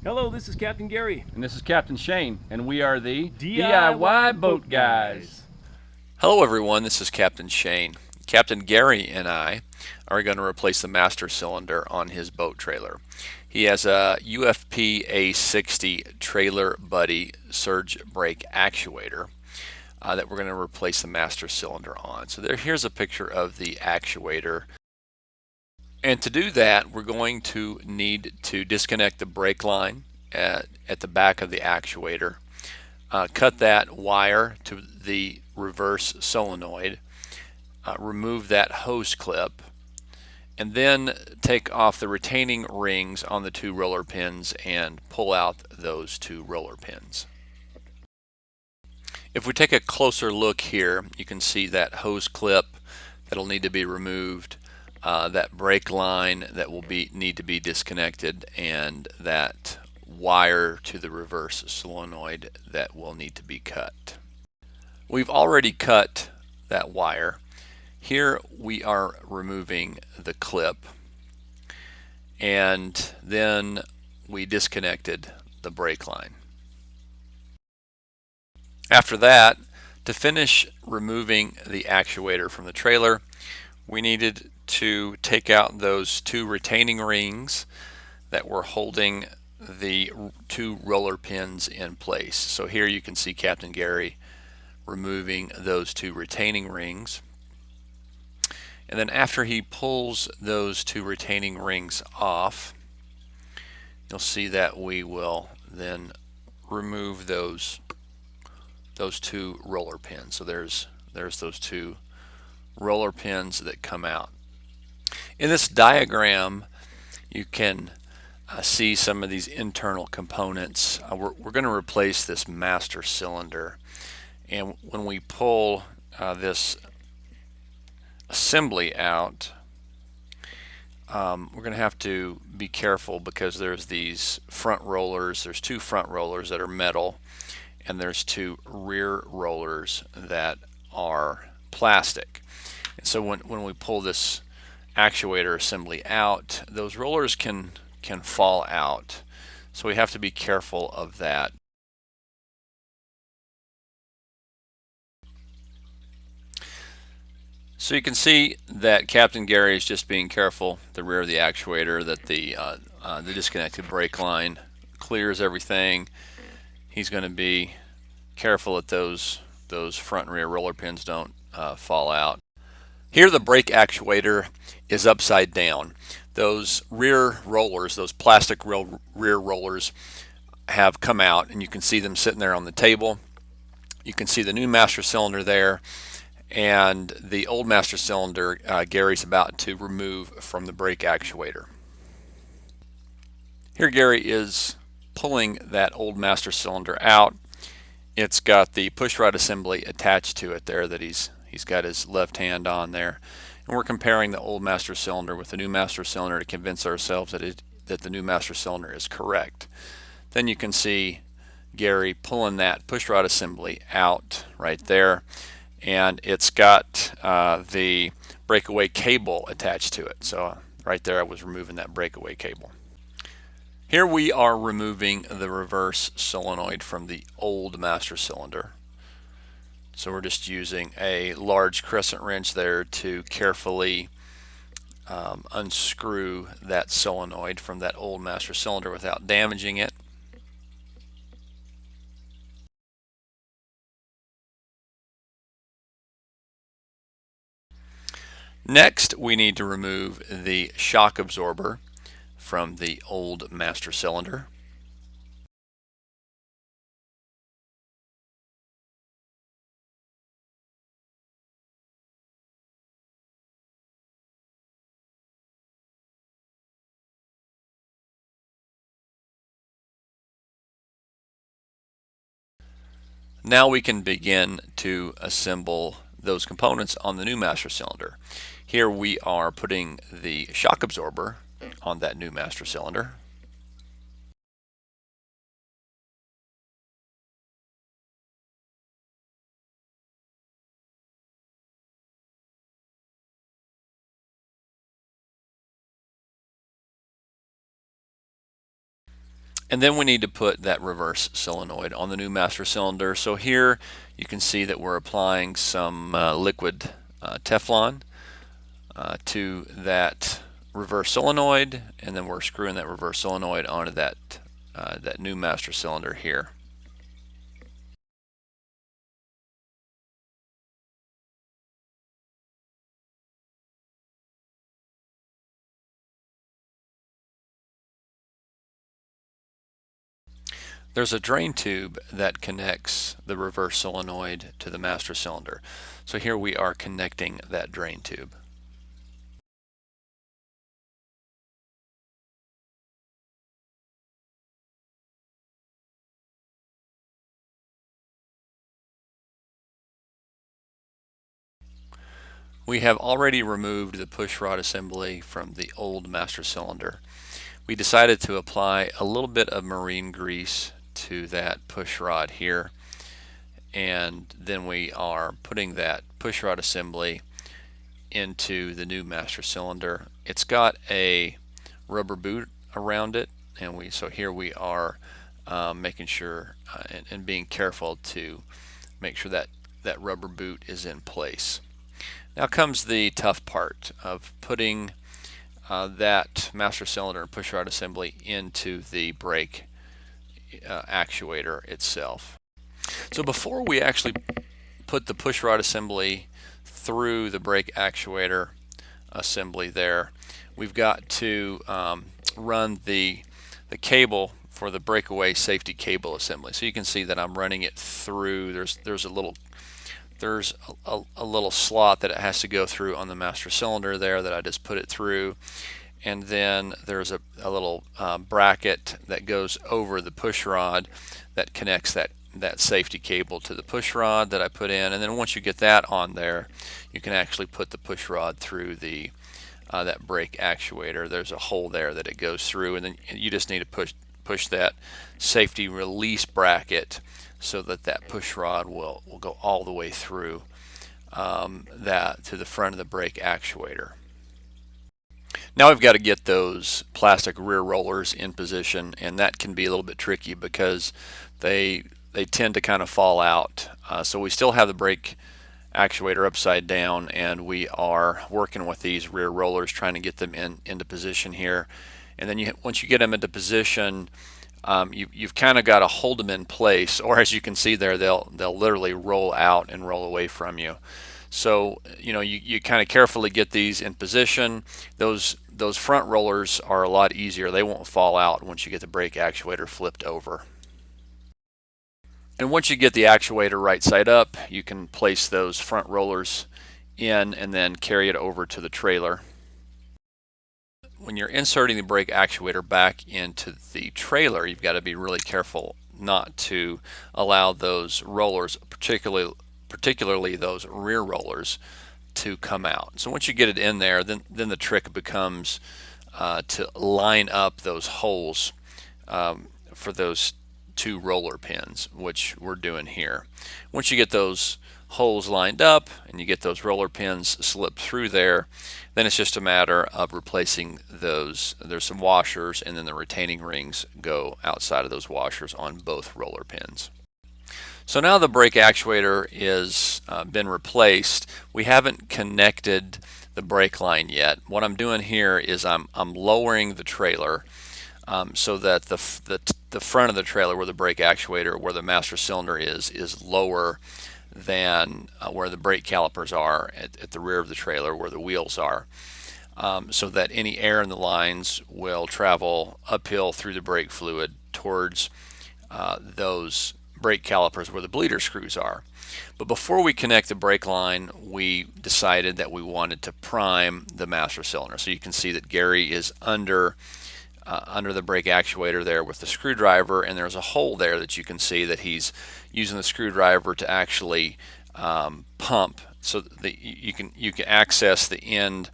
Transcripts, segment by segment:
Hello, this is Captain Gary. And this is Captain Shane, and we are the DIY Boat Guys. Hello everyone, this is Captain Shane. Captain Gary and I are going to replace the master cylinder on his boat trailer. He has a UFP A-60 Trailer Buddy surge brake actuator that we're going to replace the master cylinder on. So here's a picture of the actuator. And to do that, we're going to need to disconnect the brake line at the back of the actuator, cut that wire to the reverse solenoid, remove that hose clip, and then take off the retaining rings on the two roller pins and pull out those two roller pins. If we take a closer look here, you can see that hose clip that'll need to be removed, that brake line that will need to be disconnected, and that wire to the reverse solenoid that will need to be cut. We've already cut that wire. Here we are removing the clip, and then we disconnected the brake line. After that, to finish removing the actuator from the trailer, we needed to take out those two retaining rings that were holding the two roller pins in place. So here you can see Captain Gary removing those two retaining rings. And then after he pulls those two retaining rings off, you'll see that we will then remove those two roller pins. So there's those two roller pins that come out. In this diagram, you can see some of these internal components. We're going to replace this master cylinder, and when we pull this assembly out, we're going to have to be careful because there's these front rollers. There's two front rollers that are metal, and there's two rear rollers that are plastic. And so when we pull this actuator assembly out, those rollers can fall out. So we have to be careful of that. So you can see that Captain Gary is just being careful, the rear of the actuator, that the disconnected brake line clears everything. He's going to be careful that those front and rear roller pins don't fall out. Here the brake actuator is upside down. Those rear rollers, those plastic rear rollers, have come out, and you can see them sitting there on the table. You can see the new master cylinder there, and the old master cylinder Gary's about to remove from the brake actuator. Here Gary is pulling that old master cylinder out. It's got the push rod assembly attached to it there that he's got his left hand on there, and we're comparing the old master cylinder with the new master cylinder to convince ourselves that the new master cylinder is correct. Then you can see Gary pulling that push rod assembly out right there, and it's got the breakaway cable attached to it. So right there I was removing that breakaway cable. Here we are removing the reverse solenoid from the old master cylinder. So we're just using a large crescent wrench there to carefully unscrew that solenoid from that old master cylinder without damaging it. Next, we need to remove the shock absorber from the old master cylinder. Now we can begin to assemble those components on the new master cylinder. Here we are putting the shock absorber on that new master cylinder. And then we need to put that reverse solenoid on the new master cylinder. So here you can see that we're applying some liquid Teflon to that reverse solenoid, and then we're screwing that reverse solenoid onto that new master cylinder here. There's a drain tube that connects the reverse solenoid to the master cylinder. So here we are connecting that drain tube. We have already removed the push rod assembly from the old master cylinder. We decided to apply a little bit of marine grease to that push rod here, and then we are putting that push rod assembly into the new master cylinder. It's got a rubber boot around it, and so here we are making sure and being careful to make sure that that rubber boot is in place. Now comes the tough part of putting that master cylinder and push rod assembly into the brake actuator itself. So before we actually put the push rod assembly through the brake actuator assembly there, we've got to run the cable for the breakaway safety cable assembly. So you can see that I'm running it through. There's a little slot that it has to go through on the master cylinder there that I just put it through, and then there's a little bracket that goes over the push rod that connects that safety cable to the push rod that I put in. And then once you get that on there, you can actually put the push rod through the that brake actuator. There's a hole there that it goes through, and then you just need to push that safety release bracket so that that push rod will go all the way through that to the front of the brake actuator. Now we've got to get those plastic rear rollers in position, and that can be a little bit tricky because they tend to kind of fall out. So we still have the brake actuator upside down, and we are working with these rear rollers trying to get them into position here. And then once you get them into position, you've kind of got to hold them in place, or as you can see there, they'll literally roll out and roll away from you. So you kind of carefully get these in position. Those front rollers are a lot easier. They won't fall out once you get the brake actuator flipped over. And once you get the actuator right side up, you can place those front rollers in and then carry it over to the trailer. When you're inserting the brake actuator back into the trailer, you've got to be really careful not to allow those rollers, particularly those rear rollers, to come out. So once you get it in there, then the trick becomes to line up those holes for those two roller pins, which we're doing here. Once you get those holes lined up and you get those roller pins slipped through there, then it's just a matter of replacing those. There's some washers, and then the retaining rings go outside of those washers on both roller pins. So now the brake actuator is been replaced. We haven't connected the brake line yet. What I'm doing here is I'm lowering the trailer so that the front of the trailer, where the brake actuator, where the master cylinder is lower than where the brake calipers are at the rear of the trailer, where the wheels are, so that any air in the lines will travel uphill through the brake fluid towards those brake calipers where the bleeder screws are. But before we connect the brake line, we decided that we wanted to prime the master cylinder. So you can see that Gary is under the brake actuator there with the screwdriver, and there's a hole there that you can see that he's using the screwdriver to actually pump, so that you can access the end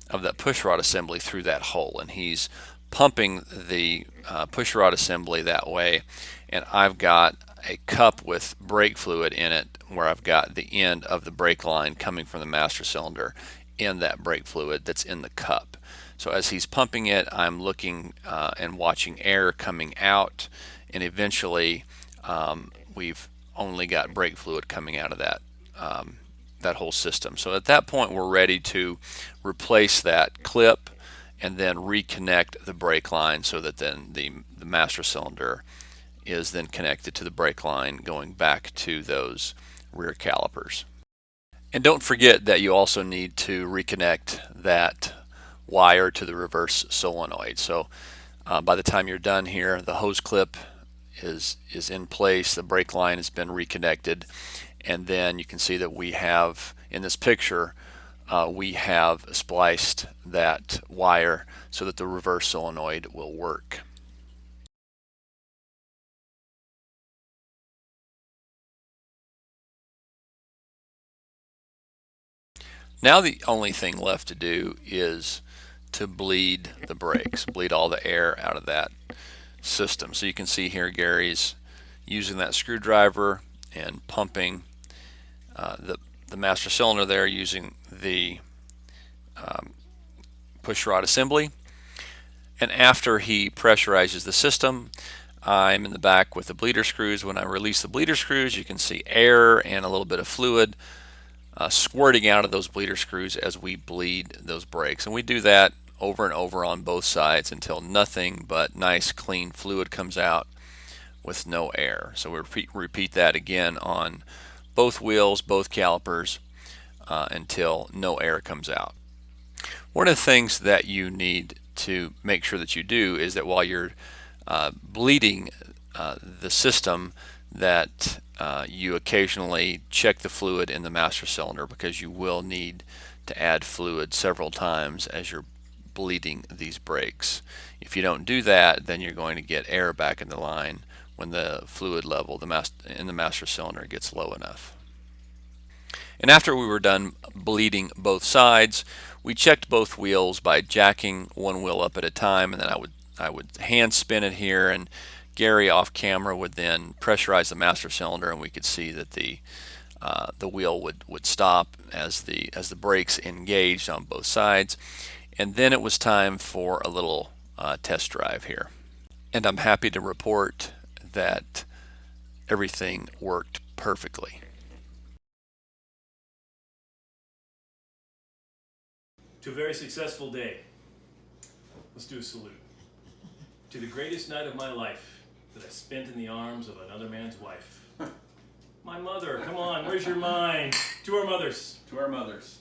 of that push rod assembly through that hole, and he's pumping the push rod assembly that way. And I've got a cup with brake fluid in it where I've got the end of the brake line coming from the master cylinder in that brake fluid that's in the cup. So as he's pumping it, I'm looking and watching air coming out, and eventually we've only got brake fluid coming out of that whole system. So at that point, we're ready to replace that clip and then reconnect the brake line so that then the master cylinder is then connected to the brake line going back to those rear calipers. And don't forget that you also need to reconnect that wire to the reverse solenoid. So by the time you're done here, the hose clip is in place, the brake line has been reconnected, and then you can see that we have, in this picture, we have spliced that wire so that the reverse solenoid will work. Now the only thing left to do is to bleed the brakes, bleed all the air out of that system. So you can see here Gary's using that screwdriver and pumping the master cylinder there using the push rod assembly. And after he pressurizes the system, I'm in the back with the bleeder screws. When I release the bleeder screws, you can see air and a little bit of fluid squirting out of those bleeder screws as we bleed those brakes. And we do that over and over on both sides until nothing but nice clean fluid comes out with no air. So we repeat that again on both wheels, both calipers, until no air comes out. One of the things that you need to make sure that you do is that while you're bleeding the system, that you occasionally check the fluid in the master cylinder, because you will need to add fluid several times as you're bleeding these brakes. If you don't do that, then you're going to get air back in the line when the fluid level in the master cylinder gets low enough. And after we were done bleeding both sides, we checked both wheels by jacking one wheel up at a time, and then I would hand spin it here, and Gary off camera would then pressurize the master cylinder, and we could see that the wheel would stop as the brakes engaged on both sides. And then it was time for a little test drive here. And I'm happy to report that everything worked perfectly. To a very successful day. Let's do a salute. To the greatest night of my life that I spent in the arms of another man's wife. My mother, come on, where's your mind? To our mothers. To our mothers.